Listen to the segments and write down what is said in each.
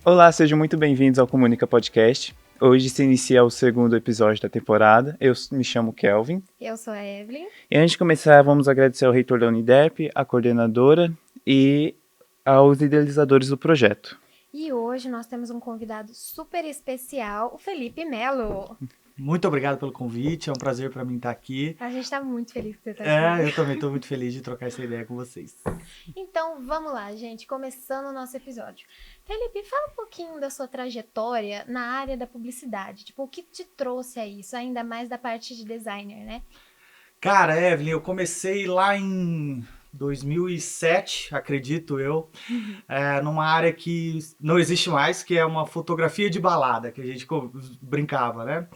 Olá, sejam muito bem-vindos ao Comunica Podcast. Hoje se inicia o segundo episódio da temporada. Eu me chamo Kelvin. Eu sou a Evelyn. E antes de começar, vamos agradecer ao reitor da Unidep, a coordenadora e aos idealizadores do projeto. E hoje nós temos um convidado super especial, o Felipe Melo. Muito obrigado pelo convite, é um prazer para mim estar aqui. A gente está muito feliz que você está aqui. Eu também estou muito feliz de trocar essa ideia com vocês. Então, vamos lá, gente, começando o nosso episódio. Felipe, fala um pouquinho da sua trajetória na área da publicidade. Tipo, o que te trouxe a isso, ainda mais da parte de designer, né? Cara, Evelyn, eu comecei lá em 2007, acredito eu, numa área que não existe mais, que é uma fotografia de balada, que a gente brincava, né?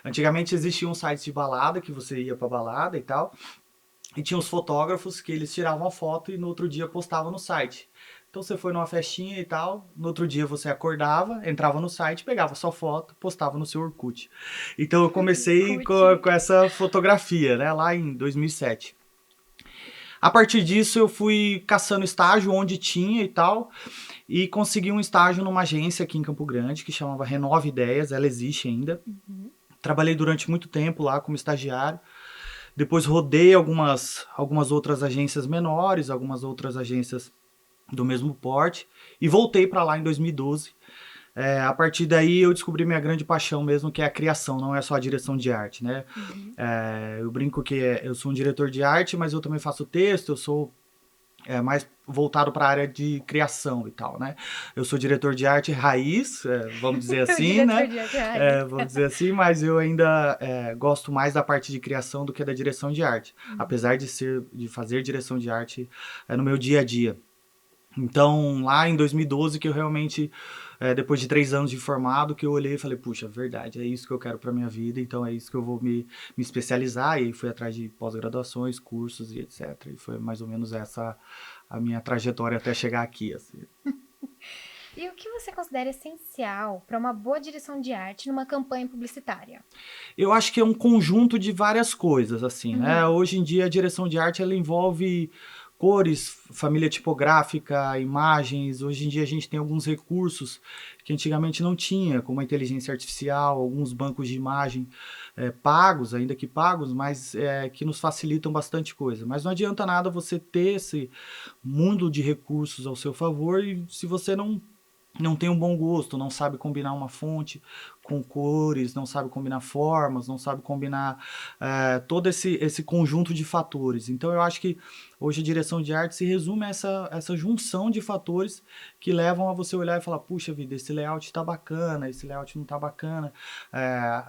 Antigamente existiam sites de balada, que você ia pra balada e tal, e tinha os fotógrafos que eles tiravam a foto e no outro dia postavam no site. Então você foi numa festinha e tal, no outro dia você acordava, entrava no site, pegava sua foto, postava no seu Orkut. Então eu comecei com essa fotografia, né, lá em 2007. A partir disso eu fui caçando estágio onde tinha e tal, e consegui um estágio numa agência aqui em Campo Grande que chamava Renove Ideias, ela existe ainda. Trabalhei durante muito tempo lá como estagiário. Depois rodei algumas outras agências menores, algumas outras agências do mesmo porte, e voltei para lá em 2012. A partir daí eu descobri minha grande paixão mesmo, que é a criação, não é só a direção de arte, né? Eu brinco que eu sou um diretor de arte, mas eu também faço texto, eu sou mais voltado para a área de criação e tal, né? Eu sou diretor de arte raiz, vamos dizer assim, né? Vamos dizer assim, mas eu ainda gosto mais da parte de criação do que da direção de arte, apesar de fazer direção de arte no meu dia a dia. Então, lá em 2012 que eu realmente, depois de 3 anos de formado, que eu olhei e falei, puxa, verdade, é isso que eu quero para minha vida, então é isso que eu vou me especializar, e aí fui atrás de pós-graduações, cursos e etc. E foi mais ou menos essa a minha trajetória até chegar aqui, assim. E o que você considera essencial para uma boa direção de arte numa campanha publicitária? Eu acho que é um conjunto de várias coisas, assim, né? Hoje em dia a direção de arte, ela envolve cores, família tipográfica, imagens. Hoje em dia a gente tem alguns recursos que antigamente não tinha, como a inteligência artificial, alguns bancos de imagem pagos, ainda que pagos, mas que nos facilitam bastante coisa. Mas não adianta nada você ter esse mundo de recursos ao seu favor e se você não tem um bom gosto, não sabe combinar uma fonte com cores, não sabe combinar formas, não sabe combinar todo esse conjunto de fatores. Então eu acho que hoje a direção de arte se resume a essa junção de fatores que levam a você olhar e falar, puxa vida, esse layout tá bacana, esse layout não tá bacana.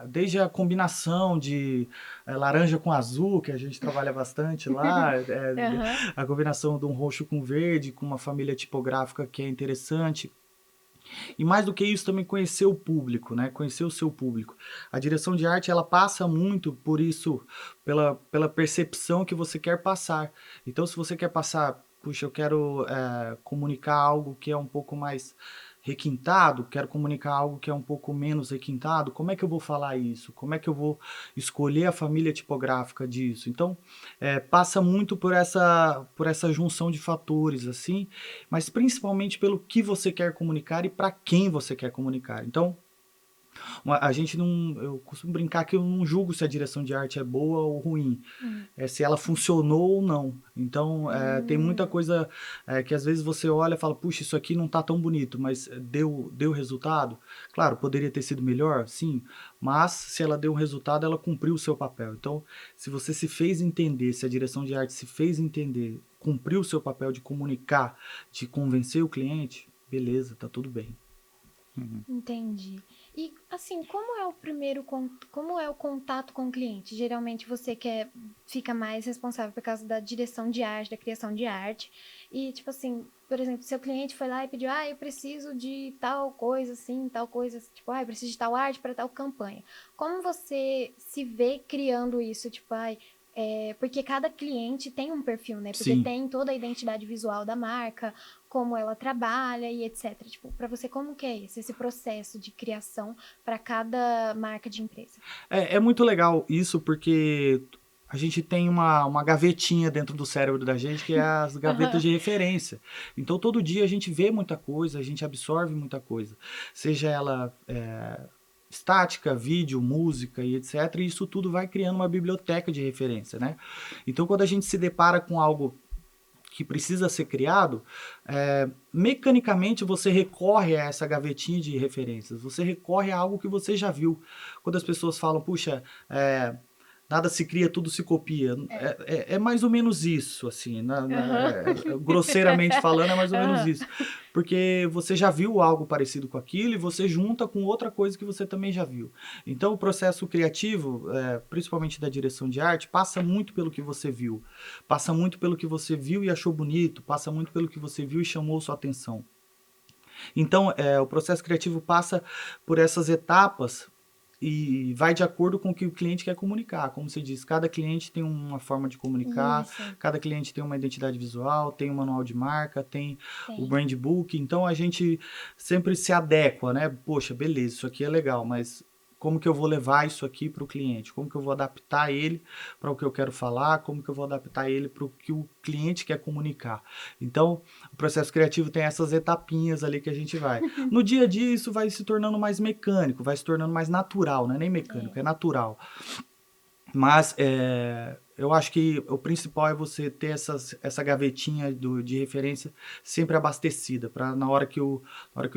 Desde a combinação de laranja com azul, que a gente trabalha bastante lá, a combinação de um roxo com verde, com uma família tipográfica que é interessante. E mais do que isso, também conhecer o público, né? Conhecer o seu público. A direção de arte, ela passa muito por isso, pela percepção que você quer passar. Então, se você quer passar, puxa, eu quero comunicar algo que é um pouco mais requintado, quero comunicar algo que é um pouco menos requintado, como é que eu vou falar isso? Como é que eu vou escolher a família tipográfica disso? Então, passa muito por essa junção de fatores, assim, mas principalmente pelo que você quer comunicar e para quem você quer comunicar. Então, a gente não, eu costumo brincar que eu não julgo se a direção de arte é boa ou ruim, se ela funcionou ou não. Então, tem muita coisa que às vezes você olha e fala, puxa, isso aqui não tá tão bonito, mas deu resultado? Claro, poderia ter sido melhor, sim, mas se ela deu um resultado, ela cumpriu o seu papel. Então, se você se fez entender, se a direção de arte se fez entender, cumpriu o seu papel de comunicar, de convencer o cliente, beleza, tá tudo bem. Entendi. E assim, como é o contato com o cliente? Geralmente você fica mais responsável por causa da direção de arte, da criação de arte. E tipo assim, por exemplo, seu cliente foi lá e pediu, eu preciso de tal coisa assim, tal coisa, tipo, eu preciso de tal arte para tal campanha. Como você se vê criando isso, tipo, porque cada cliente tem um perfil, né? Porque Sim. tem toda a identidade visual da marca, como ela trabalha e etc. Tipo, para você, como que é esse processo de criação para cada marca de empresa? É muito legal isso, porque a gente tem uma gavetinha dentro do cérebro da gente, que é as gavetas de referência. Então, todo dia a gente vê muita coisa, a gente absorve muita coisa. Seja ela estática, vídeo, música e etc. E isso tudo vai criando uma biblioteca de referência, né? Então, quando a gente se depara com algo que precisa ser criado, mecanicamente você recorre a essa gavetinha de referências, você recorre a algo que você já viu. Quando as pessoas falam, puxa, nada se cria, tudo se copia. É mais ou menos isso, assim, grosseiramente falando, é mais ou menos isso. Porque você já viu algo parecido com aquilo e você junta com outra coisa que você também já viu. Então, o processo criativo, principalmente da direção de arte, passa muito pelo que você viu. Passa muito pelo que você viu e achou bonito, passa muito pelo que você viu e chamou sua atenção. Então, o processo criativo passa por essas etapas e vai de acordo com o que o cliente quer comunicar. Como você diz, cada cliente tem uma forma de comunicar, Isso. cada cliente tem uma identidade visual, tem um manual de marca, tem o Tem. brand book. Então, a gente sempre se adequa, né? Poxa, beleza, isso aqui é legal, mas como que eu vou levar isso aqui para o cliente? Como que eu vou adaptar ele para o que eu quero falar? Como que eu vou adaptar ele para o que o cliente quer comunicar? Então, o processo criativo tem essas etapinhas ali que a gente vai. No dia a dia, isso vai se tornando mais mecânico, vai se tornando mais natural, não é nem mecânico, é natural. Mas eu acho que o principal é você ter essa gavetinha de referência sempre abastecida, para na hora que o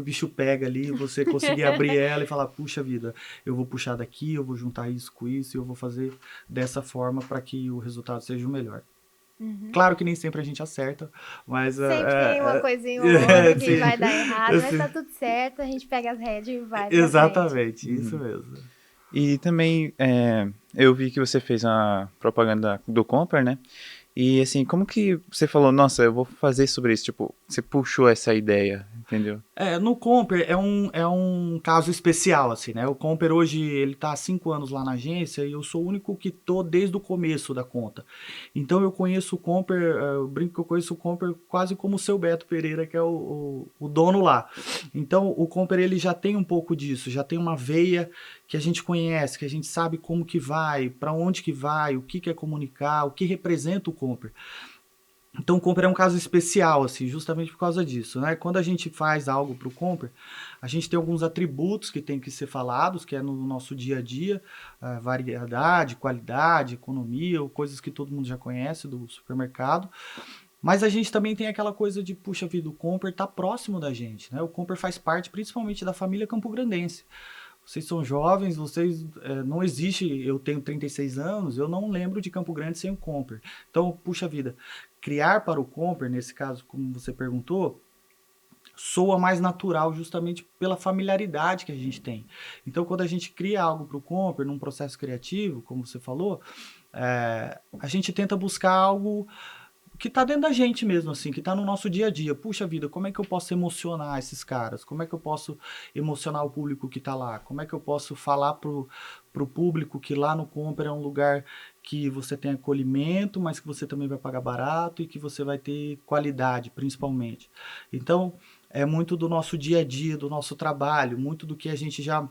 bicho pega ali, você conseguir abrir ela e falar, puxa vida, eu vou puxar daqui, eu vou juntar isso com isso, e eu vou fazer dessa forma para que o resultado seja o melhor. Claro que nem sempre a gente acerta, mas... Sempre tem uma coisinha ou outra que sim, vai dar errado, mas sim. tá tudo certo, a gente pega as rédeas e vai pra frente. Exatamente, isso mesmo. E também eu vi que você fez a propaganda do Comper, né? E assim, como que você falou, nossa, eu vou fazer sobre isso? Tipo, você puxou essa ideia, entendeu? No Comper é um caso especial, assim, né? O Comper hoje, ele tá há 5 anos lá na agência e eu sou o único que tô desde o começo da conta. Então eu conheço o Comper, eu brinco que eu conheço o Comper quase como o seu Beto Pereira, que é o dono lá. Então o Comper, ele já tem um pouco disso, já tem uma veia que a gente conhece, que a gente sabe como que vai, para onde que vai, o que quer comunicar, o que representa o Comper. Então o Comper é um caso especial, assim, justamente por causa disso, né? Quando a gente faz algo para o Comper, a gente tem alguns atributos que tem que ser falados, que é no nosso dia a dia, variedade, qualidade, economia, ou coisas que todo mundo já conhece do supermercado. Mas a gente também tem aquela coisa de, puxa vida, o Comper tá próximo da gente, né? O Comper faz parte principalmente da família campograndense. Vocês são jovens, não existe, eu tenho 36 anos, eu não lembro de Campo Grande sem o Comper. Então, puxa vida, criar para o Comper, nesse caso, como você perguntou, soa mais natural justamente pela familiaridade que a gente tem. Então, quando a gente cria algo para o Comper, num processo criativo, como você falou, a gente tenta buscar algo que está dentro da gente mesmo, assim, que está no nosso dia a dia. Puxa vida, como é que eu posso emocionar esses caras? Como é que eu posso emocionar o público que está lá? Como é que eu posso falar pro público que lá no Comper é um lugar que você tem acolhimento, mas que você também vai pagar barato e que você vai ter qualidade, principalmente. Então, é muito do nosso dia a dia, do nosso trabalho, muito do que a gente já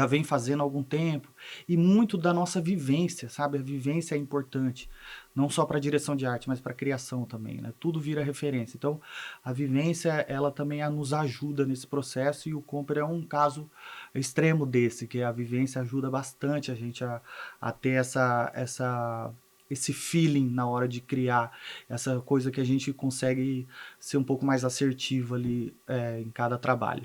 vem fazendo há algum tempo, e muito da nossa vivência, sabe? A vivência é importante, não só para a direção de arte, mas para a criação também, né? Tudo vira referência. Então, a vivência, ela também nos ajuda nesse processo, e o Comper é um caso extremo desse, que a vivência ajuda bastante a gente a ter esse feeling na hora de criar, essa coisa que a gente consegue ser um pouco mais assertivo ali em cada trabalho.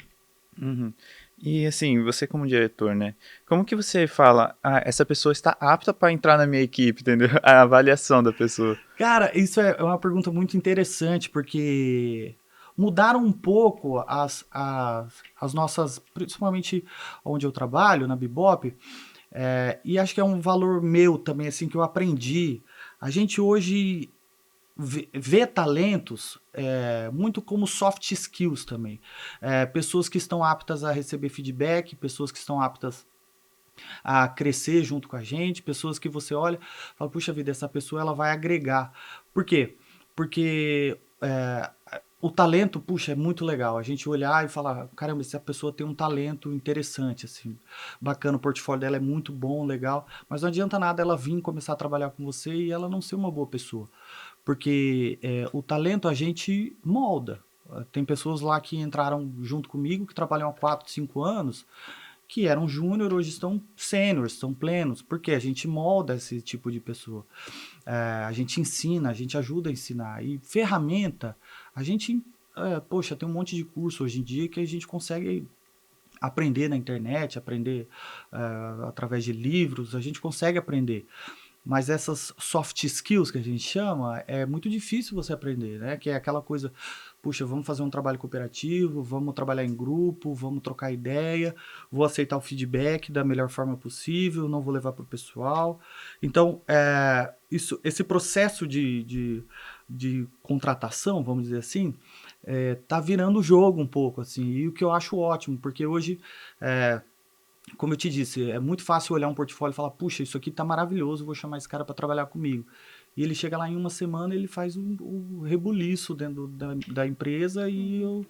Uhum. E assim, você como diretor, né? Como que você fala, essa pessoa está apta para entrar na minha equipe, entendeu? A avaliação da pessoa. Cara, isso é uma pergunta muito interessante, porque mudaram um pouco as nossas, principalmente onde eu trabalho, na Bebop, e acho que é um valor meu também, assim, que eu aprendi. A gente hoje vê talentos muito como soft skills também. Pessoas que estão aptas a receber feedback, pessoas que estão aptas a crescer junto com a gente, pessoas que você olha e fala, puxa vida, essa pessoa ela vai agregar. Por quê? Porque o talento, puxa, é muito legal. A gente olhar e falar, caramba, essa pessoa tem um talento interessante, assim, bacana, o portfólio dela é muito bom, legal, mas não adianta nada ela vir começar a trabalhar com você e ela não ser uma boa pessoa. Porque o talento a gente molda. Tem pessoas lá que entraram junto comigo, que trabalham há 4, 5 anos, que eram júnior, hoje estão sêniores, estão plenos, porque a gente molda esse tipo de pessoa. A gente ensina, a gente ajuda a ensinar. E ferramenta, a gente, poxa, tem um monte de curso hoje em dia que a gente consegue aprender na internet, aprender através de livros, a gente consegue aprender. Mas essas soft skills que a gente chama, é muito difícil você aprender, né? Que é aquela coisa, puxa, vamos fazer um trabalho cooperativo, vamos trabalhar em grupo, vamos trocar ideia, vou aceitar o feedback da melhor forma possível, não vou levar para o pessoal. Então, esse processo de contratação, vamos dizer assim, tá virando o jogo um pouco, assim, e o que eu acho ótimo, porque hoje... como eu te disse, é muito fácil olhar um portfólio e falar, puxa, isso aqui tá maravilhoso, vou chamar esse cara para trabalhar comigo. E ele chega lá em uma semana, ele faz um rebuliço dentro da empresa e eu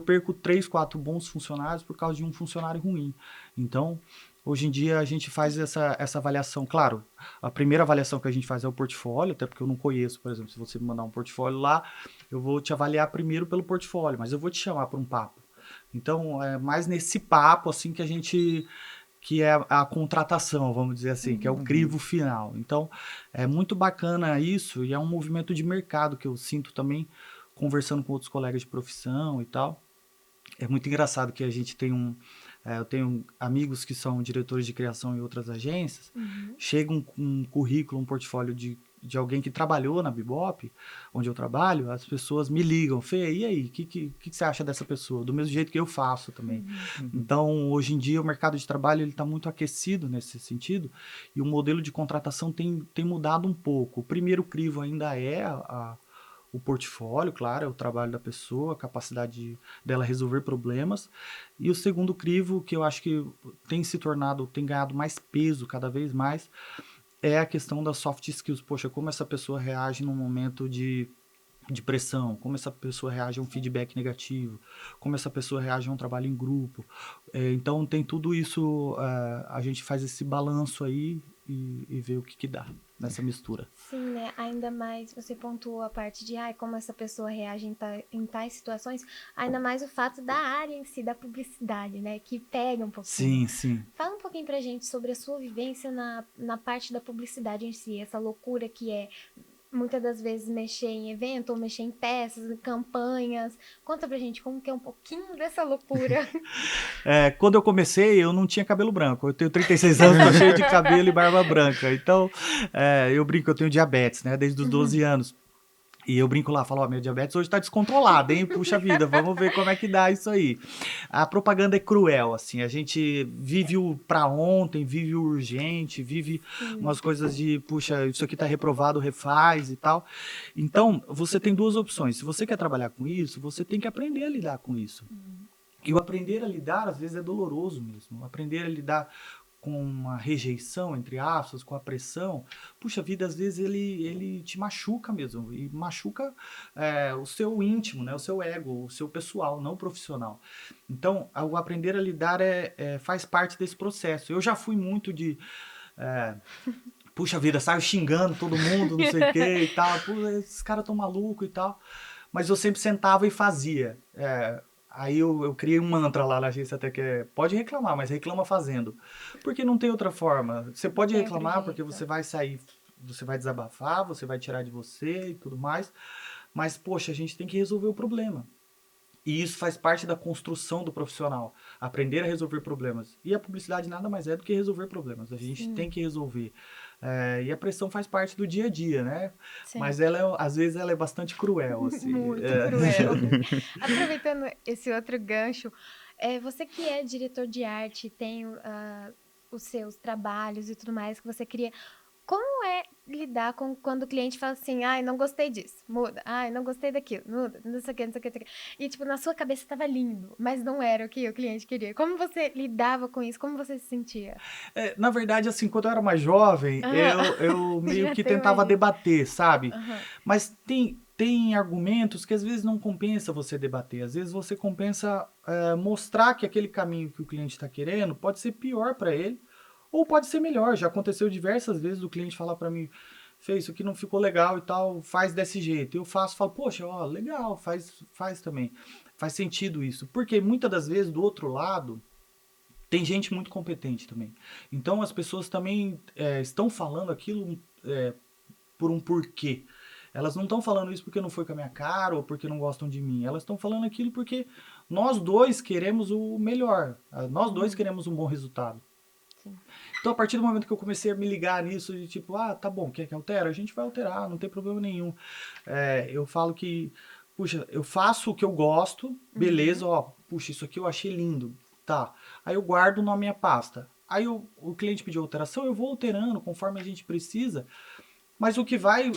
perco 3, 4 bons funcionários por causa de um funcionário ruim. Então, hoje em dia a gente faz essa avaliação. Claro, a primeira avaliação que a gente faz é o portfólio, até porque eu não conheço, por exemplo, se você me mandar um portfólio lá, eu vou te avaliar primeiro pelo portfólio, mas eu vou te chamar para um papo. Então, é mais nesse papo, assim, que é a contratação, vamos dizer assim, que é o crivo final. Então, é muito bacana isso e é um movimento de mercado que eu sinto também conversando com outros colegas de profissão e tal. É muito engraçado que a gente tem eu tenho amigos que são diretores de criação em outras agências, chegam com um currículo, um portfólio de alguém que trabalhou na Bebop, onde eu trabalho, as pessoas me ligam, Fê, e aí, o que você acha dessa pessoa? Do mesmo jeito que eu faço também. Então, hoje em dia, o mercado de trabalho está muito aquecido nesse sentido, e o modelo de contratação tem mudado um pouco. O primeiro crivo ainda é o portfólio, claro, é o trabalho da pessoa, a capacidade dela resolver problemas. E o segundo crivo, que eu acho que tem ganhado mais peso cada vez mais, é a questão das soft skills. Poxa, como essa pessoa reage num momento de pressão, como essa pessoa reage a um feedback negativo, como essa pessoa reage a um trabalho em grupo. Então, tem tudo isso, a gente faz esse balanço aí e vê o que dá nessa mistura. Sim, né? Ainda mais você pontuou a parte de como essa pessoa reage em tais situações, ainda mais o fato da área em si, da publicidade, né? Que pega um pouquinho. Sim, sim. Fala um pouquinho pra gente sobre a sua vivência na parte da publicidade em si, essa loucura que é muitas das vezes mexer em evento, ou mexer em peças, em campanhas. Conta pra gente como que é um pouquinho dessa loucura. Quando eu comecei, eu não tinha cabelo branco. Eu tenho 36 anos, tô cheio de cabelo e barba branca. Então, eu brinco, eu tenho diabetes, né? Desde os 12 anos. E eu brinco lá, falo, meu diabetes hoje tá descontrolado, hein? Puxa vida, vamos ver como é que dá isso aí. A propaganda é cruel, assim, a gente vive o pra ontem, vive o urgente, vive umas coisas de, puxa, isso aqui tá reprovado, refaz e tal. Então, você tem duas opções. Se você quer trabalhar com isso, você tem que aprender a lidar com isso. E o aprender a lidar, às vezes, é doloroso mesmo. Aprender a lidar com uma rejeição, entre aspas, com a pressão, puxa vida, às vezes ele te machuca mesmo, e machuca o seu íntimo, né, o seu ego, o seu pessoal, não o profissional. Então, o aprender a lidar faz parte desse processo. Eu já fui muito de... puxa vida, saio xingando todo mundo, não sei o que e tal, esses caras tão malucos e tal, mas eu sempre sentava e fazia. Aí eu criei um mantra lá na agência até que pode reclamar, mas reclama fazendo. Porque não tem outra forma. Você pode reclamar porque você vai sair, você vai desabafar, você vai tirar de você e tudo mais. Mas, poxa, a gente tem que resolver o problema. E isso faz parte da construção do profissional. Aprender a resolver problemas. E a publicidade nada mais é do que resolver problemas. A gente tem que resolver. E a pressão faz parte do dia a dia, né? Sim. Mas às vezes ela é bastante cruel, assim. Muito cruel. Aproveitando esse outro gancho, você que é diretor de arte, tem os seus trabalhos e tudo mais que você cria, como é lidar com quando o cliente fala assim, não gostei disso, muda, não gostei daquilo, muda, não sei o que, não sei o que, não sei o que. E, tipo, na sua cabeça estava lindo, mas não era o que o cliente queria. Como você lidava com isso? Como você se sentia? Na verdade, assim, quando eu era mais jovem, eu meio que tentava debater, sabe? Mas tem tem argumentos que às vezes não compensa você debater, às vezes você compensa mostrar que aquele caminho que o cliente está querendo pode ser pior para ele, ou pode ser melhor. Já aconteceu diversas vezes do cliente falar para mim, Fê, isso aqui não ficou legal e tal, faz desse jeito. Eu faço, falo, poxa, ó, legal, faz também. Faz sentido isso. Porque muitas das vezes, do outro lado, tem gente muito competente também. Então, as pessoas também estão falando aquilo por um porquê. Elas não estão falando isso porque não foi com a minha cara ou porque não gostam de mim. Elas estão falando aquilo porque nós dois queremos o melhor. Nós dois queremos um bom resultado. Sim. Então, a partir do momento que eu comecei a me ligar nisso, de tipo, tá bom, quer que altere? A gente vai alterar, não tem problema nenhum. Eu falo que, puxa, eu faço o que eu gosto, beleza, puxa, isso aqui eu achei lindo, tá. Aí eu guardo na minha pasta. Aí o cliente pediu alteração, eu vou alterando conforme a gente precisa. Mas o que vai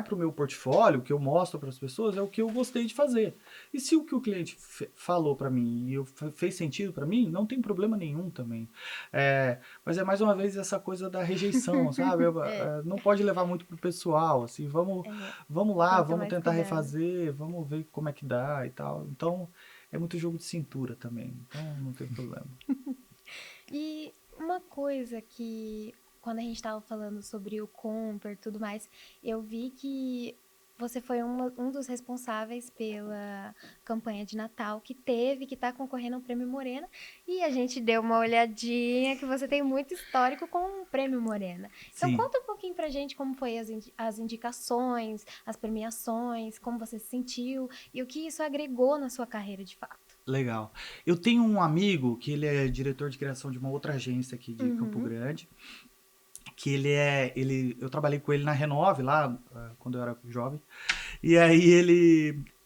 para o meu portfólio, o que eu mostro para as pessoas, é o que eu gostei de fazer. E se o que o cliente falou para mim e fez sentido para mim, não tem problema nenhum também. Mas é mais uma vez essa coisa da rejeição, sabe? Não pode levar muito pro pessoal, assim, vamos lá, vamos tentar refazer, vamos ver como é que dá e tal. Então, é muito jogo de cintura também, então não tem problema. E uma coisa que, quando a gente estava falando sobre o Comper e tudo mais, eu vi que você foi um dos responsáveis pela campanha de Natal que está concorrendo ao Prêmio Morena. E a gente deu uma olhadinha que você tem muito histórico com o Prêmio Morena. Então, Sim. conta um pouquinho pra gente como foi as indicações, as premiações, como você se sentiu e o que isso agregou na sua carreira de fato. Legal. Eu tenho um amigo que ele é diretor de criação de uma outra agência aqui de Campo Grande, que eu trabalhei com ele na Renove lá, quando eu era jovem, e aí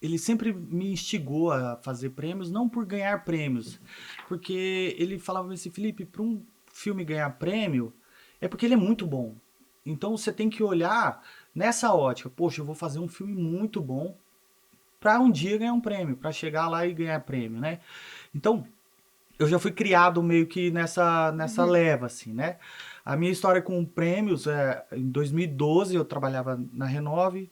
ele sempre me instigou a fazer prêmios, não por ganhar prêmios, porque ele falava assim, Felipe, para um filme ganhar prêmio, é porque ele é muito bom. Então você tem que olhar nessa ótica, poxa, eu vou fazer um filme muito bom para um dia ganhar um prêmio, para chegar lá e ganhar prêmio, né? Então, eu já fui criado meio que nessa leva, assim, né? A minha história com prêmios, em 2012 eu trabalhava na Renove,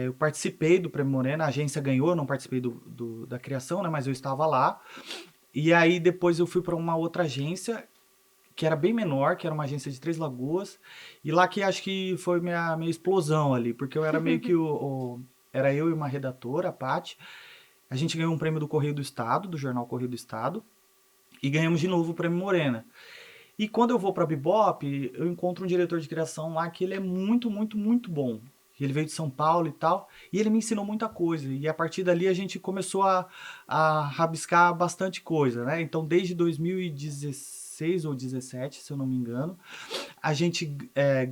eu participei do Prêmio Morena, a agência ganhou, eu não participei da criação, né? Mas eu estava lá. E aí depois eu fui para uma outra agência, que era bem menor, que era uma agência de Três Lagoas, e lá que acho que foi minha explosão ali, porque eu era meio que era eu e uma redatora, a Paty. A gente ganhou um prêmio do Correio do Estado, do jornal Correio do Estado, e ganhamos de novo o Prêmio Morena. E quando eu vou para a Bebop, eu encontro um diretor de criação lá que ele é muito, muito, muito bom. Ele veio de São Paulo e tal, e ele me ensinou muita coisa. E a partir dali a gente começou a rabiscar bastante coisa, né? Então, desde 2016 ou 2017, se eu não me engano, a gente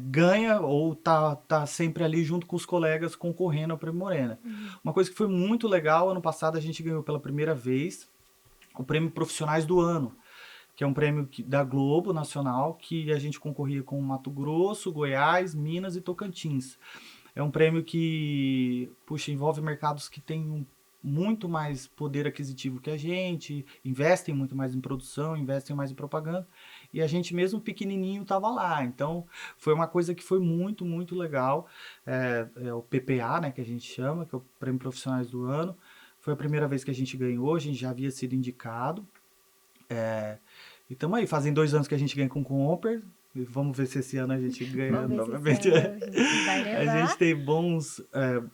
ganha ou tá sempre ali junto com os colegas concorrendo ao Prêmio Morena. Uma coisa que foi muito legal, ano passado a gente ganhou pela primeira vez o Prêmio Profissionais do Ano, que é um prêmio da Globo Nacional, que a gente concorria com Mato Grosso, Goiás, Minas e Tocantins. É um prêmio que, puxa, envolve mercados que têm muito mais poder aquisitivo que a gente, investem muito mais em produção, investem mais em propaganda, e a gente mesmo pequenininho estava lá. Então, foi uma coisa que foi muito, muito legal. O PPA, né, que a gente chama, que é o Prêmio Profissionais do Ano. Foi a primeira vez que a gente ganhou, a gente já havia sido indicado. E estamos aí, fazem 2 anos que a gente ganha com o Comper. Vamos ver se esse ano a gente ganha novamente. A gente tem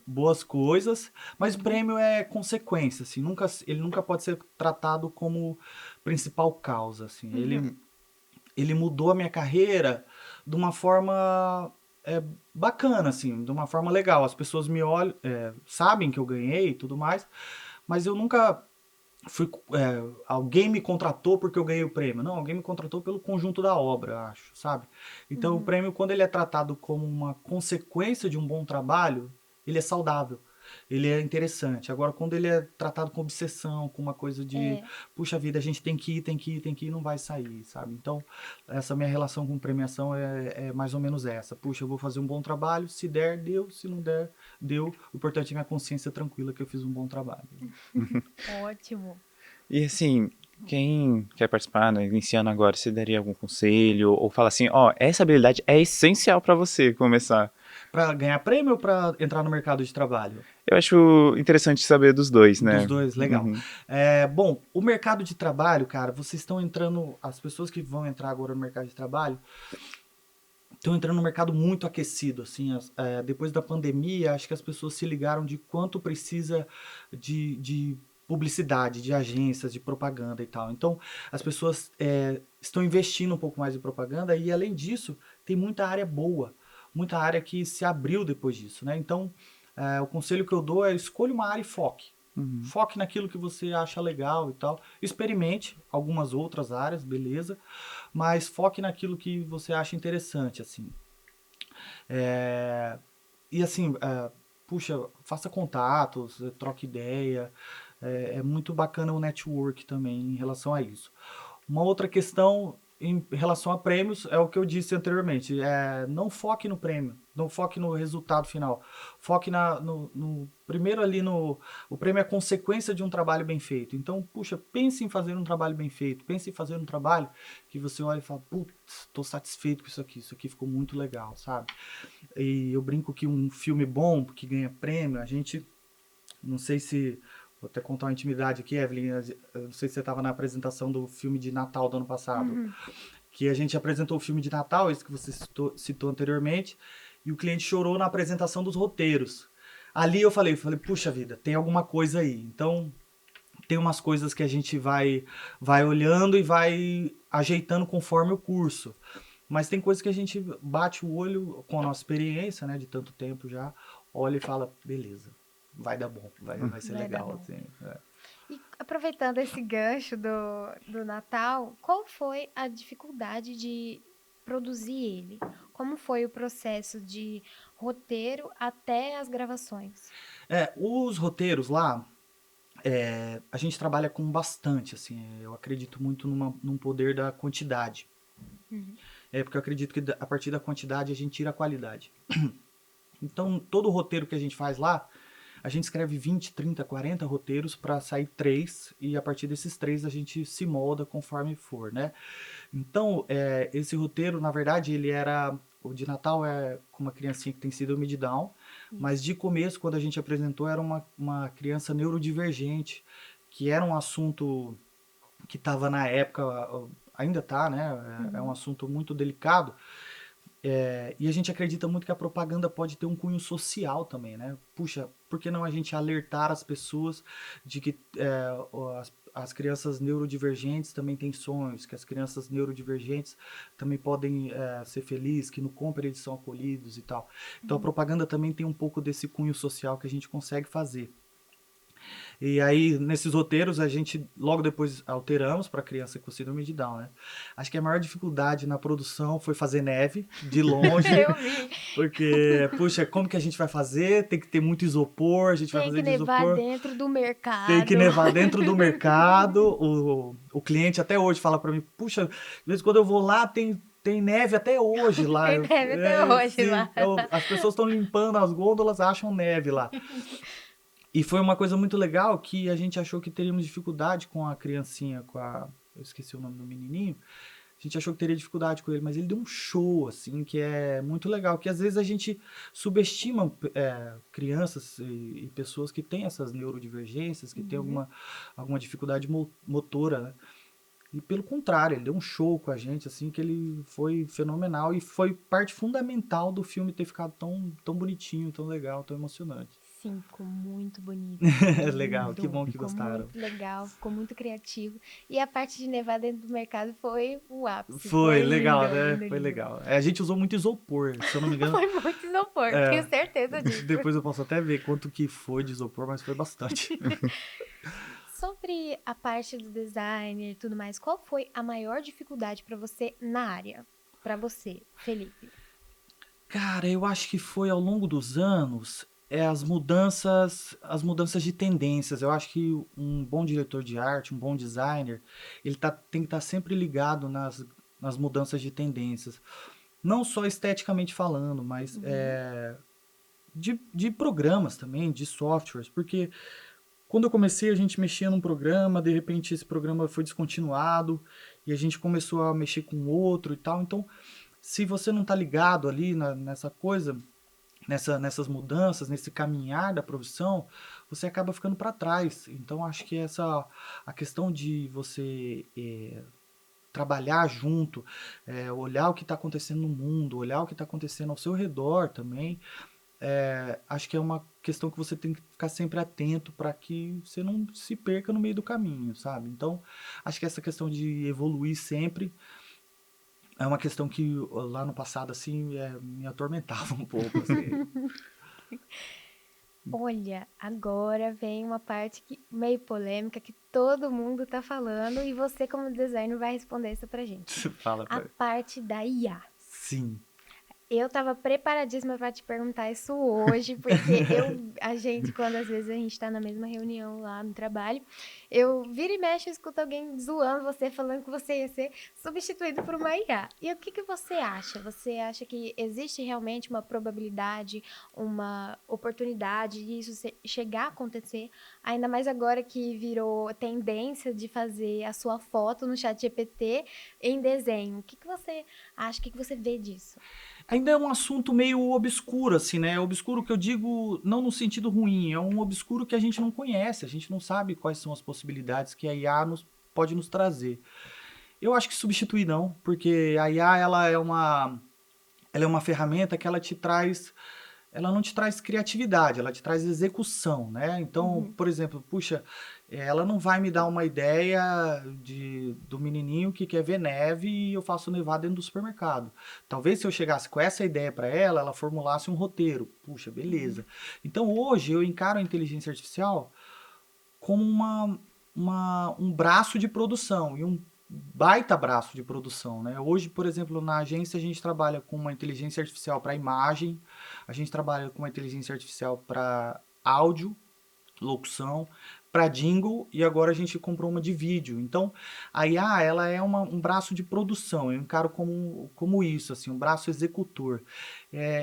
boas coisas, mas o prêmio é consequência, assim, ele nunca pode ser tratado como principal causa, assim. Ele mudou a minha carreira de uma forma bacana, assim, de uma forma legal. As pessoas me olham, sabem que eu ganhei e tudo mais, mas eu nunca alguém me contratou porque eu ganhei o prêmio. Não, alguém me contratou pelo conjunto da obra, acho, sabe? Então, o prêmio, quando ele é tratado como uma consequência de um bom trabalho, ele é saudável, ele é interessante. Agora, quando ele é tratado com obsessão, com uma coisa de, puxa vida, a gente tem que ir, não vai sair, sabe? Então, essa minha relação com premiação é mais ou menos essa. Puxa, eu vou fazer um bom trabalho, se der, deu, se não der, deu. O importante é minha consciência tranquila que eu fiz um bom trabalho. Ótimo. E assim, quem quer participar, né, iniciando agora, você daria algum conselho? Ou fala assim, essa habilidade é essencial para você começar? Para ganhar prêmio ou para entrar no mercado de trabalho? Eu acho interessante saber dos dois, né? Dos dois, legal. Uhum. Bom, o mercado de trabalho, cara, vocês estão entrando, as pessoas que vão entrar agora no mercado de trabalho, estão entrando num mercado muito aquecido, assim, depois da pandemia, acho que as pessoas se ligaram de quanto precisa de publicidade, de agências, de propaganda e tal. Então, as pessoas estão investindo um pouco mais em propaganda e, além disso, tem muita área boa, muita área que se abriu depois disso, né? Então, o conselho que eu dou é escolha uma área e foque. Uhum. Foque naquilo que você acha legal e tal. Experimente algumas outras áreas, beleza? Mas foque naquilo que você acha interessante, assim. E assim, puxa, faça contatos, troque ideia. É muito bacana o network também em relação a isso. Uma outra questão em relação a prêmios é o que eu disse anteriormente. Não foque no prêmio, não foque no resultado final. Foque no primeiro ali no. O prêmio é a consequência de um trabalho bem feito. Então, puxa, pense em fazer um trabalho bem feito. Pense em fazer um trabalho que você olha e fala, putz, estou satisfeito com isso aqui ficou muito legal, sabe? E eu brinco que um filme bom, que ganha prêmio, a gente. Não sei se. Vou até contar uma intimidade aqui, Evelyn. Eu não sei se você estava na apresentação do filme de Natal do ano passado. Uhum. Que a gente apresentou o filme de Natal, esse que você citou anteriormente, e o cliente chorou na apresentação dos roteiros. Ali eu falei, puxa vida, tem alguma coisa aí. Então, tem umas coisas que a gente vai olhando e vai ajeitando conforme o curso. Mas tem coisas que a gente bate o olho com a nossa experiência, né, de tanto tempo já, olha e fala, beleza, vai dar bom, vai ser Vai dar legal. bom. Assim, E aproveitando esse gancho do Natal, qual foi a dificuldade de produzir ele? Como foi o processo de roteiro até as gravações? Os roteiros lá, a gente trabalha com bastante, assim, eu acredito muito num poder da quantidade. Uhum. Porque eu acredito que a partir da quantidade a gente tira a qualidade. Então, todo o roteiro que a gente faz lá, a gente escreve 20, 30, 40 roteiros para sair 3, e a partir desses 3 a gente se molda conforme for, né? Então, esse roteiro, na verdade, ele era... O de Natal é com uma criancinha que tem síndrome de Down, mas de começo, quando a gente apresentou, era uma criança neurodivergente, que era um assunto que estava na época, ainda está, né? É um assunto muito delicado. E a gente acredita muito que a propaganda pode ter um cunho social também, né? Puxa, por que não a gente alertar as pessoas de que as crianças neurodivergentes também têm sonhos, que as crianças neurodivergentes também podem ser felizes, que no compra eles são acolhidos e tal. Então a propaganda também tem um pouco desse cunho social que a gente consegue fazer. E aí, nesses roteiros, a gente logo depois alteramos para criança com síndrome de Down, né? Acho que a maior dificuldade na produção foi fazer neve de longe. Eu vi. Porque, puxa, como que a gente vai fazer? Tem que ter muito isopor, a gente vai Tem fazer que de nevar isopor. dentro do mercado. Tem que nevar dentro do mercado. O cliente até hoje fala para mim, puxa, de vez em quando eu vou lá, tem neve até hoje lá. Tem neve até hoje sim, lá. as pessoas estão limpando as gôndolas, acham neve lá. E foi uma coisa muito legal que a gente achou que teríamos dificuldade com a criancinha, eu esqueci o nome do menininho. A gente achou que teria dificuldade com ele, mas ele deu um show, assim, que é muito legal. Que às vezes a gente subestima crianças e pessoas que têm essas neurodivergências, que têm alguma dificuldade motora, né? E pelo contrário, ele deu um show com a gente, assim, que ele foi fenomenal e foi parte fundamental do filme ter ficado tão bonitinho, tão legal, tão emocionante. Sim, ficou muito bonito. Legal, que bom que Ficou gostaram. muito legal, ficou muito criativo. E a parte de nevar dentro do mercado foi o ápice. Foi legal, lindo, né? lindo, Foi lindo. legal. A gente usou muito isopor, se eu não me engano. Foi muito isopor, tenho certeza disso. Depois eu posso até ver quanto que foi de isopor, mas foi bastante. Sobre a parte do designer e tudo mais, qual foi a maior dificuldade para você na área? Para você, Felipe? Cara, eu acho que foi ao longo dos anos as mudanças de tendências. Eu acho que um bom diretor de arte, um bom designer, ele tem que estar sempre ligado nas mudanças de tendências. Não só esteticamente falando, mas de programas também, de softwares, porque quando eu comecei a gente mexia num programa, de repente esse programa foi descontinuado e a gente começou a mexer com outro e tal. Então, se você não está ligado ali nessa coisa, nessas mudanças, nesse caminhar da profissão, você acaba ficando para trás. Então, acho que a questão de você trabalhar junto, olhar o que está acontecendo no mundo, olhar o que está acontecendo ao seu redor também, acho que é uma questão que você tem que ficar sempre atento para que você não se perca no meio do caminho, sabe? Então, acho que essa questão de evoluir sempre é uma questão que lá no passado, assim, me atormentava um pouco, assim. Olha, agora vem uma parte meio polêmica que todo mundo tá falando e você, como designer, vai responder isso pra gente. Fala, A pai. parte da IA. Sim. Eu tava preparadíssima pra te perguntar isso hoje, porque a gente, quando às vezes a gente tá na mesma reunião lá no trabalho, eu vira e mexe, eu escuto alguém zoando você, falando que você ia ser substituído por uma IA. E o que você acha? Você acha que existe realmente uma probabilidade, uma oportunidade de isso chegar a acontecer? Ainda mais agora que virou tendência de fazer a sua foto no chat GPT em desenho. O que você acha? O que você vê disso? Ainda é um assunto meio obscuro, assim, né? Obscuro que eu digo não no sentido ruim, é um obscuro que a gente não conhece, a gente não sabe quais são as possibilidades que a IA pode nos trazer. Eu acho que substituir não, porque a IA ela é uma ferramenta que ela não te traz criatividade, ela te traz execução, né? Então, por exemplo, puxa, ela não vai me dar uma ideia do menininho que quer ver neve e eu faço nevar dentro do supermercado. Talvez se eu chegasse com essa ideia para ela, ela formulasse um roteiro. Puxa, beleza. Então, hoje eu encaro a inteligência artificial como um braço de produção e um baita braço de produção, né? Hoje, por exemplo, na agência a gente trabalha com uma inteligência artificial para imagem, a gente trabalha com uma inteligência artificial para áudio, locução, para jingle e agora a gente comprou uma de vídeo. Então, a IA, ela é um braço de produção, eu encaro como isso, assim, um braço executor.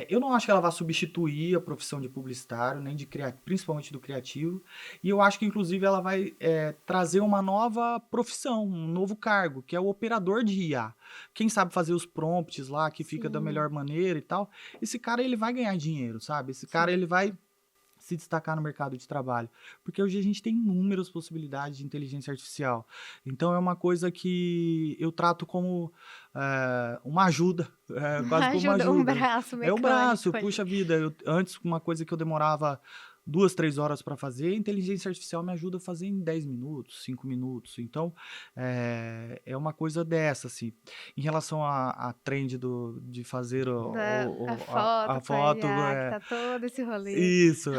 Eu não acho que ela vai substituir a profissão de publicitário, nem principalmente do criativo, e eu acho que, inclusive, ela vai trazer uma nova profissão, um novo cargo, que é o operador de IA. Quem sabe fazer os prompts lá, que fica da melhor maneira e tal, esse cara, ele vai ganhar dinheiro, sabe? Esse cara, ele vai se destacar no mercado de trabalho, porque hoje a gente tem inúmeras possibilidades de inteligência artificial. Então é uma coisa que eu trato como uma ajuda, quase como uma Ajuda, um ajuda. braço É o mecânico braço, ali. puxa vida. Antes, uma coisa que eu demorava 2, 3 horas para fazer, a inteligência artificial me ajuda a fazer em 10 minutos, 5 minutos. Então, é uma coisa dessa, assim. Em relação à trend de fazer A a foto com a foto, IA, que tá todo esse rolê. isso.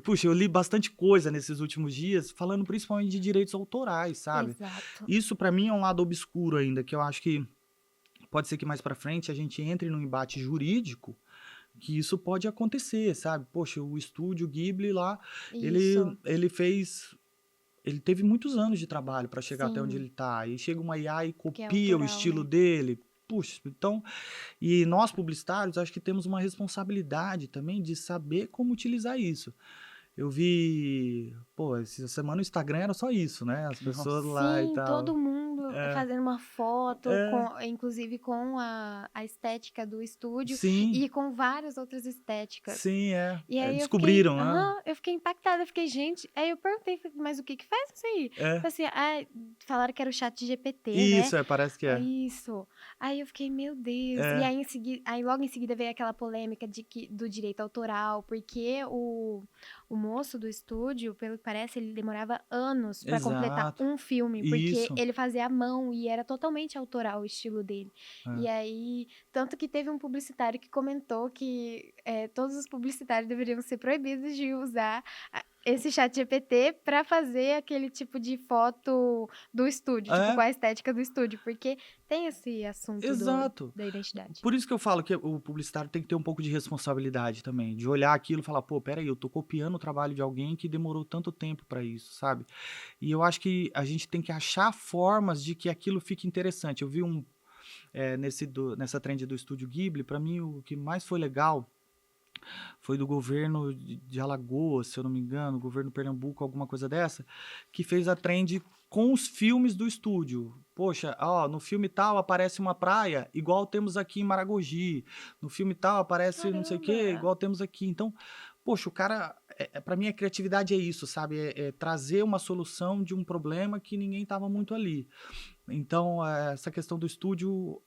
Puxa, eu li bastante coisa nesses últimos dias, falando principalmente de direitos autorais, sabe? Exato. Isso pra mim é um lado obscuro ainda, que eu acho que pode ser que mais pra frente a gente entre num embate jurídico, que isso pode acontecer, sabe? Poxa, o estúdio Ghibli lá, Isso. ele teve muitos anos de trabalho pra chegar até onde Sim, ele tá. E chega uma IA e que é copia o autoral, estilo né? dele. Puxa, então, e nós publicitários acho que temos uma responsabilidade também de saber como utilizar isso. Eu vi, pô, essa semana o Instagram era só isso, né? As pessoas Nossa. lá e Sim, todo tal. mundo É, fazendo uma foto, é, inclusive com a estética do estúdio sim, e com várias outras estéticas. sim, E aí descobriram, né? eu fiquei impactada, eu fiquei, gente, aí eu perguntei, falei, mas o que que faz isso aí? É, Falei assim, falaram que era o chat GPT, né? isso, parece que É é. isso. Aí eu fiquei, meu Deus. E É, aí, aí logo em seguida veio aquela polêmica do direito autoral, porque o moço do estúdio, pelo que parece, ele demorava anos pra completar exato. um filme, porque Isso. ele fazia à mão e era totalmente autoral o estilo dele. E É. aí, tanto que teve um publicitário que comentou que todos os publicitários deveriam ser proibidos de usar esse chat GPT pra fazer aquele tipo de foto do estúdio, tipo, com É, a estética do estúdio, porque tem esse assunto exato. da identidade. Por isso que eu falo que o publicitário tem que ter um pouco de responsabilidade também, de olhar aquilo e falar, pô, peraí, eu tô copiando o trabalho de alguém que demorou tanto tempo pra isso, sabe? E eu acho que a gente tem que achar formas de que aquilo fique interessante. Eu vi nessa trend do Estúdio Ghibli, pra mim o que mais foi legal foi do governo de Alagoas, se eu não me engano, governo Pernambuco, alguma coisa dessa, que fez a trend com os filmes do estúdio. Poxa, ó, no filme tal aparece uma praia, igual temos aqui em Maragogi. No filme tal aparece não sei o quê, Caramba! igual temos aqui. Então, poxa, o cara, para mim a criatividade é isso, sabe? É trazer uma solução de um problema que ninguém estava muito ali. Então, essa questão do estúdio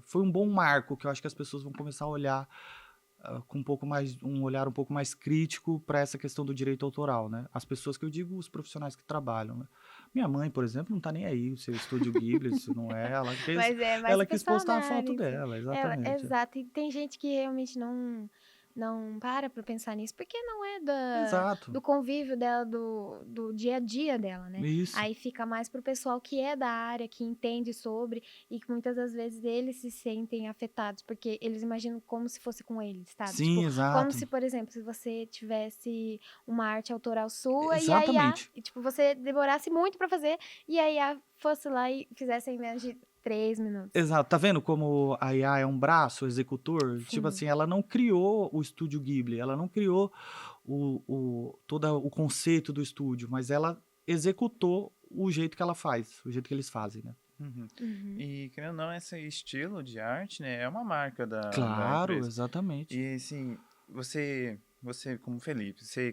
foi um bom marco, que eu acho que as pessoas vão começar a olhar com um olhar um pouco mais crítico para essa questão do direito autoral, né? As pessoas que eu digo, os profissionais que trabalham, né? Minha mãe, por exemplo, não tá nem aí, o seu estúdio Ghibli, isso não é, Mas é mais ela o quis pessoal da postar a área, foto em si. dela, exatamente. Exato. E tem gente que realmente não para pra pensar nisso, porque não é Exato, do convívio dela, do dia a dia dela, né? isso. Aí fica mais pro pessoal que é da área, que entende sobre, e que muitas das vezes eles se sentem afetados, porque eles imaginam como se fosse com eles, sabe? Sim, Tipo, como exato. se, por exemplo, se você tivesse uma arte autoral sua e a IA, Exatamente. e, tipo, você demorasse muito pra fazer, e a IA fosse lá e fizesse em menos de 3 minutos. Exato, tá vendo como a IA é um braço executor? Tipo Sim. assim, ela não criou o estúdio Ghibli, ela não criou todo o conceito do estúdio, mas ela executou o jeito que ela faz, o jeito que eles fazem, né? Uhum. Uhum. E, querendo ou não, esse estilo de arte, né, é uma marca da Claro, empresa. exatamente. E, assim, você como Felipe, você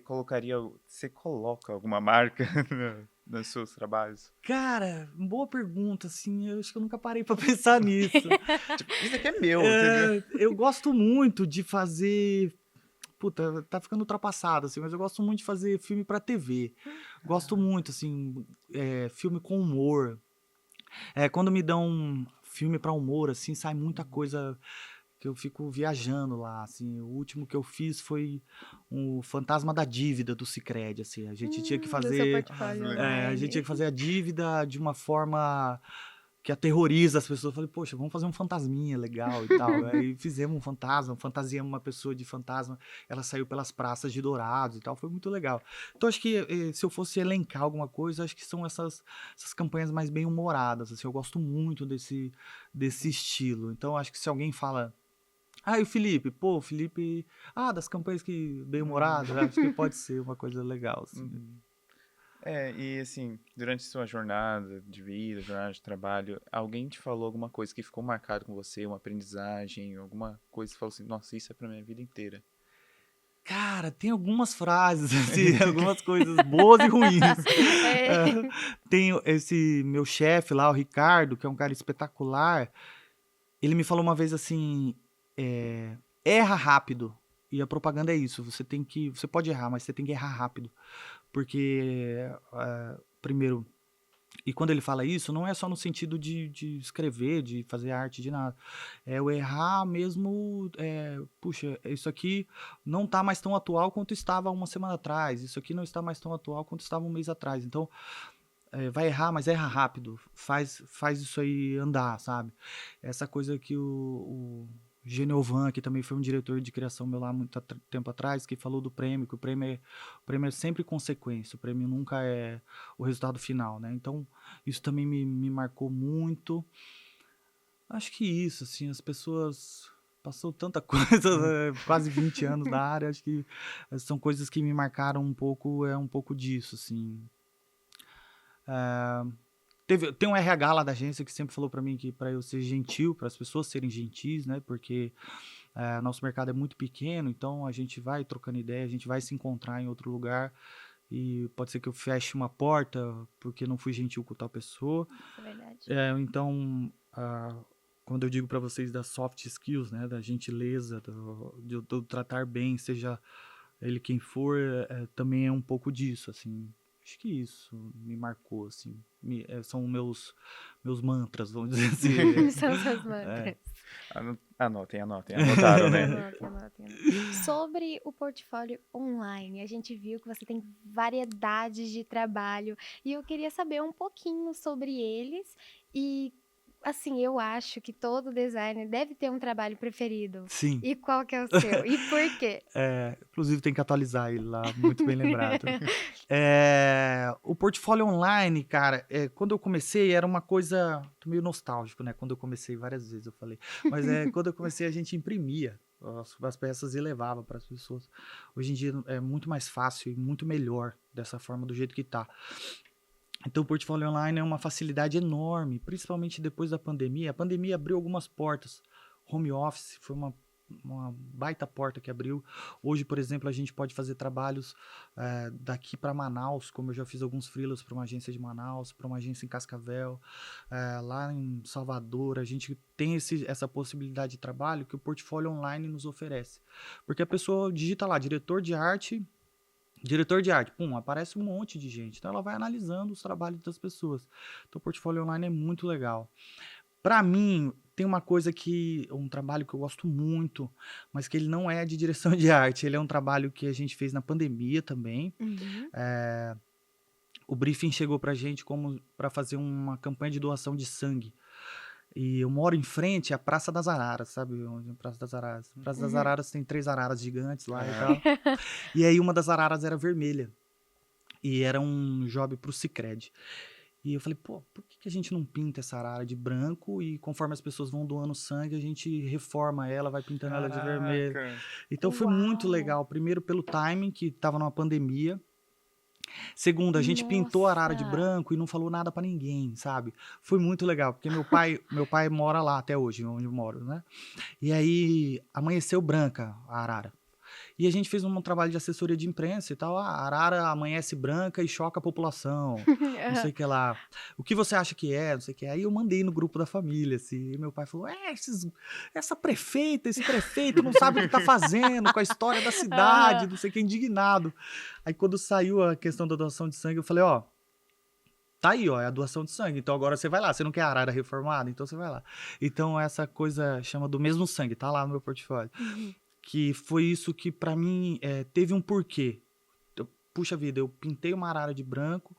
coloca alguma marca nos seus trabalhos? Cara, boa pergunta, assim, eu acho que eu nunca parei pra pensar nisso. Tipo, isso aqui é meu, entendeu? Eu gosto muito de fazer. Puta, tá ficando ultrapassado, assim, mas eu gosto muito de fazer filme pra TV. Gosto muito, assim, filme com humor. Quando me dão um filme pra humor, assim, sai muita coisa que eu fico viajando lá, assim. O último que eu fiz foi o Fantasma da Dívida do Sicredi, assim. A gente tinha que Do seu fazer, portfólio Legal. a gente tinha online. que fazer a dívida de uma forma que aterroriza as pessoas. Eu falei, poxa, vamos fazer um fantasminha legal e tal. Aí fizemos um fantasma, fantasiamos uma pessoa de fantasma, ela saiu pelas praças de Dourados e tal, foi muito legal. Então acho que se eu fosse elencar alguma coisa, acho que são essas campanhas mais bem-humoradas, assim, eu gosto muito desse estilo. Então acho que se alguém fala, e o Felipe, das campanhas que bem-humoradas, acho que pode ser uma coisa legal, assim. Uhum. E assim, durante sua jornada de vida, jornada de trabalho, alguém te falou alguma coisa que ficou marcado com você, uma aprendizagem, alguma coisa que você falou assim, nossa, isso é pra minha vida inteira. Cara, tem algumas frases, assim, algumas coisas boas e ruins. É. Tem esse meu chefe lá, o Ricardo, que é um cara espetacular. Ele me falou uma vez assim: erra rápido. E a propaganda é isso. Você pode errar, mas você tem que errar rápido. Porque, primeiro, e quando ele fala isso, não é só no sentido de escrever, de fazer arte, de nada. É o errar mesmo. Puxa, isso aqui não está mais tão atual quanto estava uma semana atrás. Isso aqui não está mais tão atual quanto estava um mês atrás. Então, vai errar, mas erra rápido. Faz isso aí andar, sabe? Essa coisa que o Genovan, que também foi um diretor de criação meu lá muito tempo atrás, que falou do prêmio, que o prêmio é sempre consequência, o prêmio nunca é o resultado final, né? Então, isso também me marcou muito. Acho que isso, assim, as pessoas... Passou tanta coisa, quase 20 anos na área, acho que são coisas que me marcaram um pouco disso, assim. Tem um RH lá da agência que sempre falou pra mim que pra eu ser gentil, para as pessoas serem gentis, né? Porque nosso mercado é muito pequeno, então a gente vai trocando ideia, a gente vai se encontrar em outro lugar e pode ser que eu feche uma porta porque não fui gentil com tal pessoa. Isso é verdade. Então, quando eu digo pra vocês das soft skills, né? Da gentileza, do tratar bem, seja ele quem for, também é um pouco disso, assim. Acho que isso me marcou, assim. São meus mantras, vamos dizer assim. São seus mantras. Anotem, anotaram, né? Anotem. Sobre o portfólio online, a gente viu que você tem variedades de trabalho e eu queria saber um pouquinho sobre eles e, assim, eu acho que todo designer deve ter um trabalho preferido. Sim. E qual que é o seu? E por quê? Inclusive tem que atualizar ele lá, muito bem lembrado. O portfólio online, cara, quando eu comecei era uma coisa... Tô meio nostálgico, né? Quando eu comecei, várias vezes eu falei. Mas quando eu comecei a gente imprimia. as peças e levava para as pessoas. Hoje em dia é muito mais fácil e muito melhor dessa forma, do jeito que tá. Então, o portfólio online é uma facilidade enorme, principalmente depois da pandemia. A pandemia abriu algumas portas. Home office foi uma baita porta que abriu. Hoje, por exemplo, a gente pode fazer trabalhos daqui para Manaus, como eu já fiz alguns freelas para uma agência de Manaus, para uma agência em Cascavel, lá em Salvador. A gente tem essa possibilidade de trabalho que o portfólio online nos oferece. Porque a pessoa digita lá, diretor de arte, pum, aparece um monte de gente. Então, ela vai analisando os trabalhos das pessoas. Então, o portfólio online é muito legal. Para mim, tem um trabalho que eu gosto muito, mas que ele não é de direção de arte. Ele é um trabalho que a gente fez na pandemia também. Uhum. O briefing chegou pra gente para fazer uma campanha de doação de sangue. E eu moro em frente à Praça das Araras, sabe? Onde é a Praça das Araras. A Praça das Araras tem 3 araras gigantes lá e tal. E aí uma das araras era vermelha. E era um job pro Sicredi. E eu falei, pô, por que a gente não pinta essa arara de branco e conforme as pessoas vão doando sangue, a gente reforma ela, vai pintando ela de vermelho. Caraca. Então foi muito Uau. legal. Primeiro pelo timing, que tava numa pandemia. Segundo, a gente pintou a arara de Nossa. branco e não falou nada pra ninguém, sabe? Foi muito legal, porque meu pai mora lá até hoje, onde eu moro, né? E aí amanheceu branca a arara. E a gente fez um trabalho de assessoria de imprensa e tal. A arara amanhece branca e choca a população. Não sei o que lá. O que você acha que é? Não sei o que. Aí eu mandei no grupo da família, assim. E meu pai falou: essa prefeita, esse prefeito não sabe o que tá fazendo com a história da cidade, não sei o que, indignado. Aí quando saiu a questão da doação de sangue, eu falei: ó, tá aí, ó, é a doação de sangue. Então agora você vai lá. Você não quer a arara reformada? Então você vai lá. Então essa coisa chama do mesmo sangue, tá lá no meu portfólio. Que foi isso que pra mim teve um porquê. Puxa vida, eu pintei uma arara de branco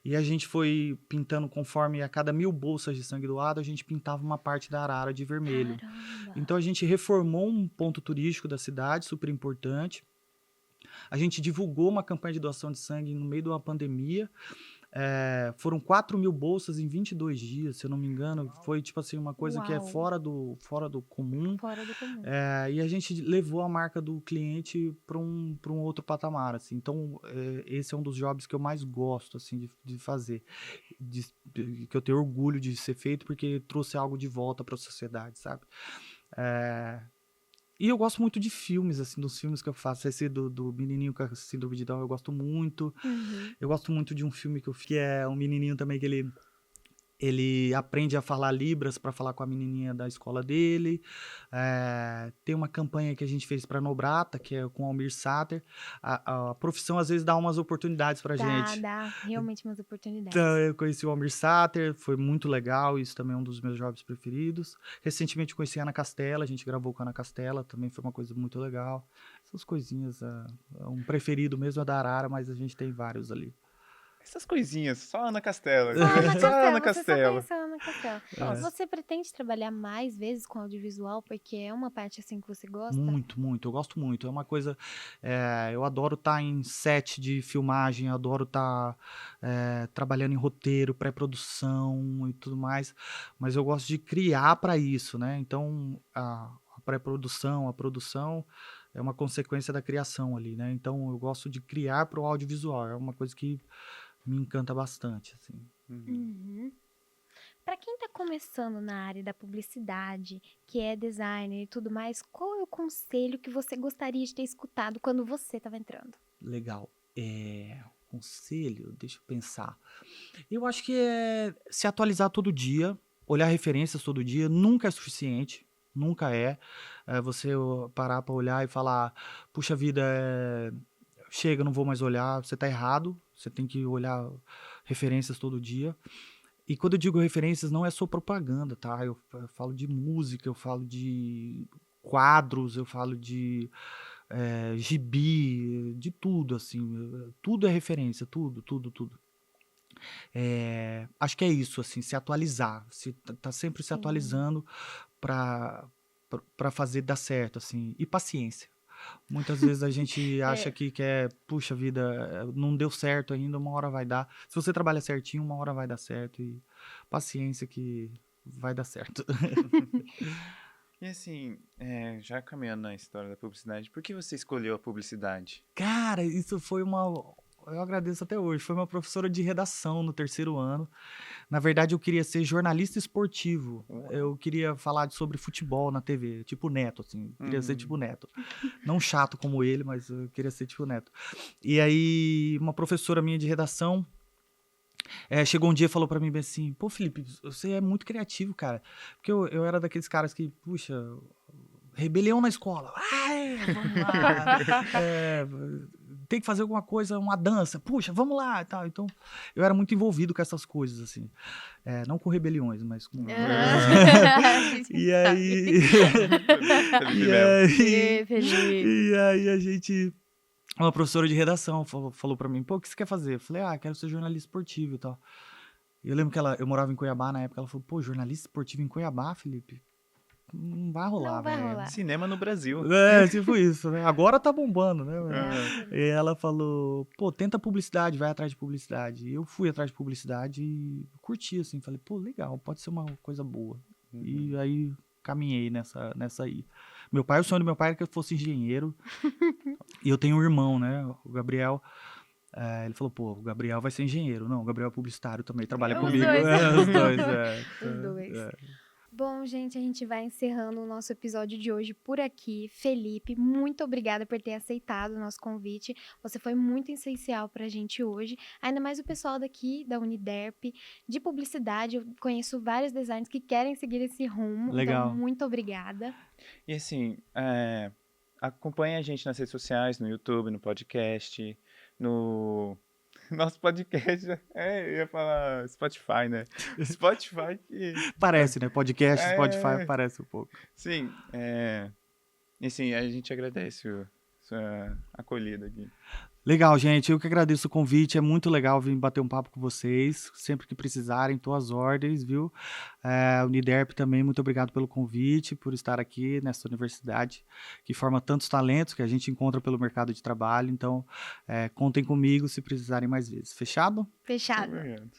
e a gente foi pintando conforme a cada 1000 bolsas de sangue doado, a gente pintava uma parte da arara de vermelho. Caramba. Então a gente reformou um ponto turístico da cidade, super importante. A gente divulgou uma campanha de doação de sangue no meio de uma pandemia. Foram 4.000 bolsas em 22 dias, se eu não me engano. Foi tipo assim, uma coisa que é Uau. fora do comum. Fora do comum. E a gente levou a marca do cliente para um outro patamar, assim. Então, esse é um dos jobs que eu mais gosto, assim, de fazer. Que eu tenho orgulho de ser feito, porque trouxe algo de volta para a sociedade, sabe? E eu gosto muito de filmes, assim, dos filmes que eu faço. Esse do menininho com a síndrome de Down eu gosto muito. Uhum. Eu gosto muito de um filme que eu fiz, que é um menininho também que ele aprende a falar Libras para falar com a menininha da escola dele. Tem uma campanha que a gente fez para Nobrata, que é com o Almir Sater. A profissão às vezes dá umas oportunidades pra gente. Dá realmente umas oportunidades. Então, eu conheci o Almir Sater, foi muito legal, isso também é um dos meus jobs preferidos. Recentemente conheci a Ana Castela, a gente gravou com a Ana Castela, também foi uma coisa muito legal. Essas coisinhas, um preferido mesmo é da Arara, mas a gente tem vários ali. Essas coisinhas, só Ana Castela. Só Ana Só Ana Castela, você só Castela. conheceu a Ana Castela. Nossa. Você pretende trabalhar mais vezes com audiovisual, porque é uma parte assim que você gosta? Muito, muito, eu gosto muito. É uma coisa. Eu adoro estar em set de filmagem, adoro estar trabalhando em roteiro, pré-produção e tudo mais, mas eu gosto de criar para isso, né? Então, a pré-produção, a produção é uma consequência da criação ali, né? Então, eu gosto de criar para o audiovisual, é uma coisa que me encanta bastante, assim. Uhum. Para quem está começando na área da publicidade, que é designer e tudo mais, qual é o conselho que você gostaria de ter escutado quando você estava entrando? Legal. Conselho, deixa eu pensar. Eu acho que é se atualizar todo dia, olhar referências todo dia, nunca é suficiente. Nunca é. Você parar para olhar e falar, puxa vida, chega, não vou mais olhar, você tá errado. Você tem que olhar referências todo dia. E quando eu digo referências, não é só propaganda, tá? Eu falo de música, eu falo de quadros, eu falo de gibi, de tudo, assim. Tudo é referência, tudo, tudo, tudo. Acho que é isso, assim, se atualizar. Tá sempre se Sim. atualizando para fazer dar certo, assim. E paciência. Muitas vezes a gente acha que puxa vida, não deu certo ainda, uma hora vai dar. Se você trabalha certinho, uma hora vai dar certo. E paciência que vai dar certo. E assim, já caminhando na história da publicidade, por que você escolheu a publicidade? Cara, isso foi eu agradeço até hoje. Foi uma professora de redação no 3º ano. Na verdade, eu queria ser jornalista esportivo. Uau. Eu queria falar sobre futebol na TV, tipo Neto, assim. Queria ser tipo Neto. Não chato como ele, mas eu queria ser tipo Neto. E aí, uma professora minha de redação chegou um dia e falou pra mim bem assim: pô, Felipe, você é muito criativo, cara. Porque eu era daqueles caras que, puxa, rebelião na escola. Ai, vamos lá. Tem que fazer alguma coisa, uma dança. Puxa, vamos lá e tal. Então, eu era muito envolvido com essas coisas, assim. Não com rebeliões, mas com... E aí... E aí a gente... Uma professora de redação falou pra mim: pô, o que você quer fazer? Eu falei: quero ser jornalista esportivo e tal. E eu lembro que eu morava em Cuiabá na época. Ela falou: pô, jornalista esportivo em Cuiabá, Felipe? Não vai rolar, Não vai velho. rolar. Cinema no Brasil. Tipo isso, né? Agora tá bombando, né? E ela falou: pô, tenta publicidade, vai atrás de publicidade. E eu fui atrás de publicidade e curti, assim. Falei: pô, legal, pode ser uma coisa boa. E aí caminhei nessa aí. O sonho do meu pai era que eu fosse engenheiro. E eu tenho um irmão, né? O Gabriel. Ele falou: pô, o Gabriel vai ser engenheiro. Não, o Gabriel é publicitário também, trabalha Os comigo. dois. Os dois, Os dois. Bom, gente, a gente vai encerrando o nosso episódio de hoje por aqui. Felipe, muito obrigada por ter aceitado o nosso convite. Você foi muito essencial pra gente hoje. Ainda mais o pessoal daqui, da Uniderp, de publicidade. Eu conheço vários designers que querem seguir esse rumo. Legal. Então, muito obrigada. E assim, acompanhe a gente nas redes sociais, no YouTube, no podcast, no... Nosso podcast, eu ia falar Spotify, né? Spotify que... Parece, né? Podcast, Spotify, parece um pouco. Sim, e assim, a gente agradece sua acolhida aqui. Legal, gente. Eu que agradeço o convite. É muito legal vir bater um papo com vocês. Sempre que precisarem, tô às ordens, viu? Uniderp também, muito obrigado pelo convite, por estar aqui nessa universidade que forma tantos talentos que a gente encontra pelo mercado de trabalho. Então, contem comigo se precisarem mais vezes. Fechado? Fechado. Obrigado.